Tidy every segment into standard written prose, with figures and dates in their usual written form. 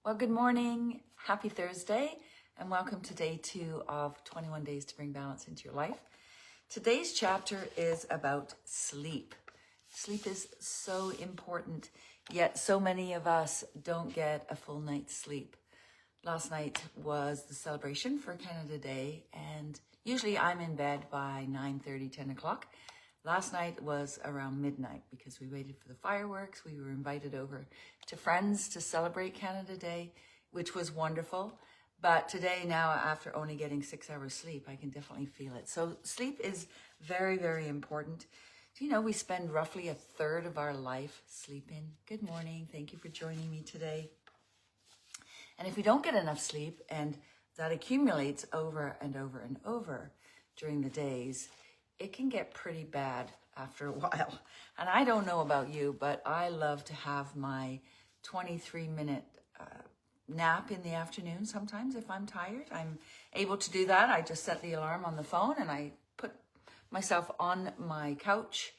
Well, good morning, happy Thursday, and welcome to day 2 of 21 Days to Bring Balance into Your Life. Today's chapter is about sleep. Sleep is so important, yet so many of us don't get a full night's sleep. Last night was the celebration for Canada Day, and usually I'm in bed by 9:30, 10 o'clock. Last night was around midnight because we waited for the fireworks. We were invited over to friends to celebrate Canada Day, which was wonderful. But today, now, after only getting 6 hours sleep, I can definitely feel it. So sleep is very, very important. Do you know we spend roughly a third of our life sleeping? Good morning. Thank you for joining me today. And if we don't get enough sleep, and that accumulates over and over and over during the days, it can get pretty bad after a while. And I don't know about you, but I love to have my 23-minute nap in the afternoon. Sometimes if I'm tired, I'm able to do that. I just set the alarm on the phone and I put myself on my couch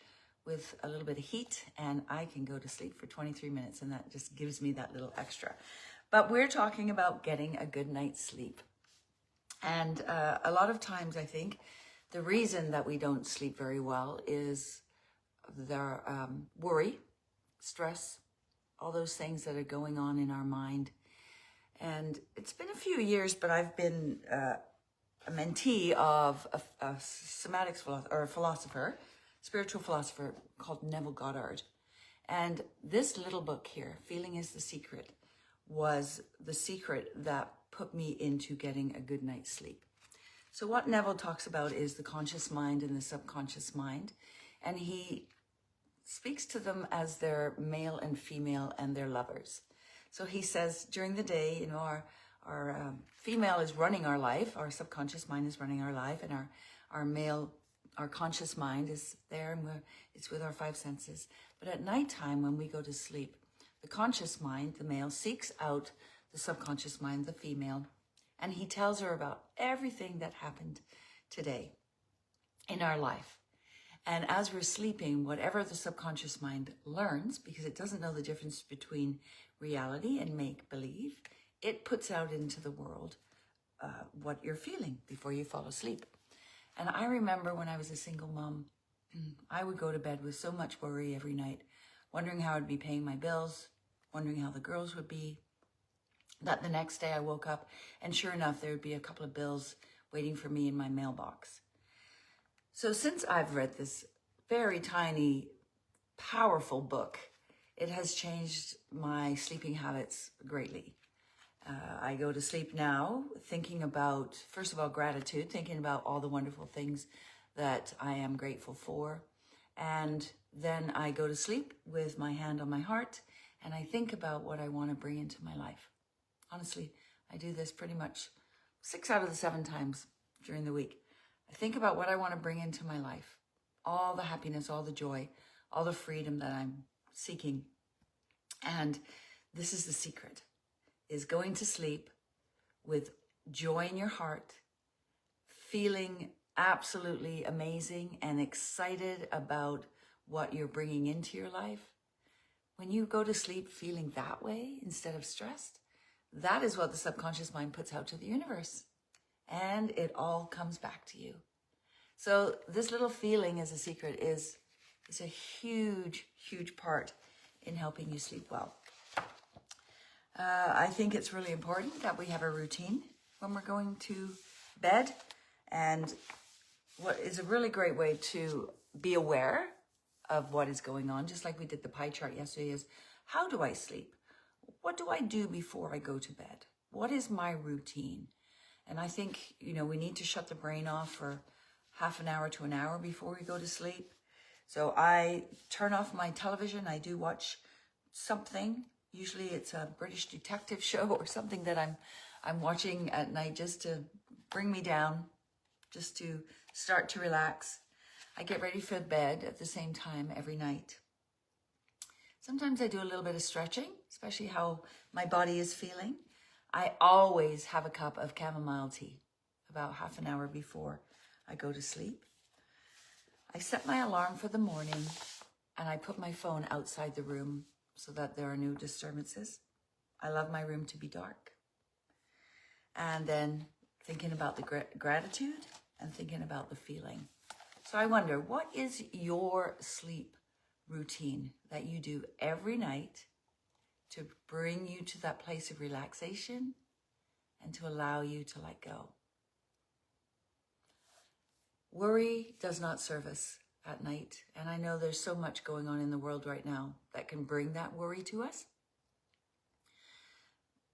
with a little bit of heat and I can go to sleep for 23 minutes, and that just gives me that little extra. But we're talking about getting a good night's sleep. And a lot of times I think the reason that we don't sleep very well is their worry, stress, all those things that are going on in our mind. And it's been a few years, but I've been a mentee of a somatics philosopher, spiritual philosopher called Neville Goddard. And this little book here, Feeling is the Secret, was the secret that put me into getting a good night's sleep. So what Neville talks about is the conscious mind and the subconscious mind. And he speaks to them as their male and female and their lovers. So he says during the day, you know, our female is running our life, our subconscious mind is running our life, and our male, our conscious mind is there, and it's with our 5 senses. But at nighttime, when we go to sleep, the conscious mind, the male, seeks out the subconscious mind, the female, and he tells her about everything that happened today in our life. And as we're sleeping, whatever the subconscious mind learns, because it doesn't know the difference between reality and make-believe, it puts out into the world what you're feeling before you fall asleep. And I remember when I was a single mom, I would go to bed with so much worry every night, wondering how I'd be paying my bills, wondering how the girls would be, that the next day I woke up and sure enough, there would be a couple of bills waiting for me in my mailbox. So since I've read this very tiny, powerful book, it has changed my sleeping habits greatly. I go to sleep now thinking about, first of all, gratitude, thinking about all the wonderful things that I am grateful for. And then I go to sleep with my hand on my heart and I think about what I want to bring into my life. Honestly, I do this pretty much 6 out of the 7 times during the week. I think about what I want to bring into my life, all the happiness, all the joy, all the freedom that I'm seeking. And this is the secret, is going to sleep with joy in your heart, feeling absolutely amazing and excited about what you're bringing into your life. When you go to sleep feeling that way instead of stressed, that is what the subconscious mind puts out to the universe. And it all comes back to you. So this little feeling as a secret is a huge, huge part in helping you sleep well. I think it's really important that we have a routine when we're going to bed. And what is a really great way to be aware of what is going on, just like we did the pie chart yesterday, is how do I sleep? What do I do before I go to bed? What is my routine? And I think, you know, we need to shut the brain off for half an hour to an hour before we go to sleep. So I turn off my television. I do watch something. Usually it's a British detective show or something that I'm watching at night just to bring me down, just to start to relax. I get ready for bed at the same time every night. Sometimes I do a little bit of stretching, especially how my body is feeling. I always have a cup of chamomile tea about half an hour before I go to sleep. I set my alarm for the morning and I put my phone outside the room so that there are no disturbances. I love my room to be dark. And then thinking about the gratitude and thinking about the feeling. So I wonder, what is your sleep routine that you do every night to bring you to that place of relaxation and to allow you to let go? Worry does not serve us at night. And I know there's so much going on in the world right now that can bring that worry to us.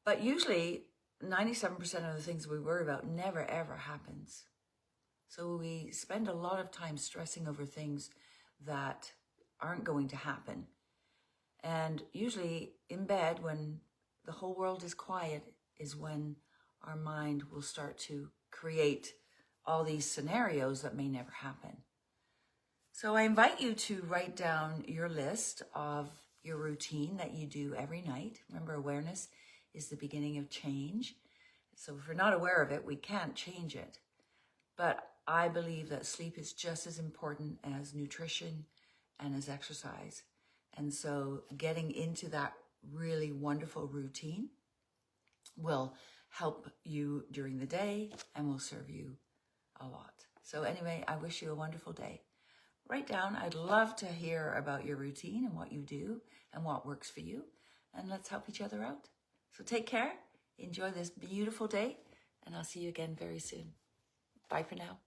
But usually 97% of the things we worry about never ever happens. So we spend a lot of time stressing over things that aren't going to happen. And usually in bed, when the whole world is quiet, is when our mind will start to create all these scenarios that may never happen. So I invite you to write down your list of your routine that you do every night. Remember, awareness is the beginning of change. So if we're not aware of it, we can't change it. But I believe that sleep is just as important as nutrition and as exercise. And so getting into that really wonderful routine will help you during the day and will serve you a lot. So anyway, I wish you a wonderful day. Write down, I'd love to hear about your routine and what you do and what works for you. And let's help each other out. So take care, enjoy this beautiful day, and I'll see you again very soon. Bye for now.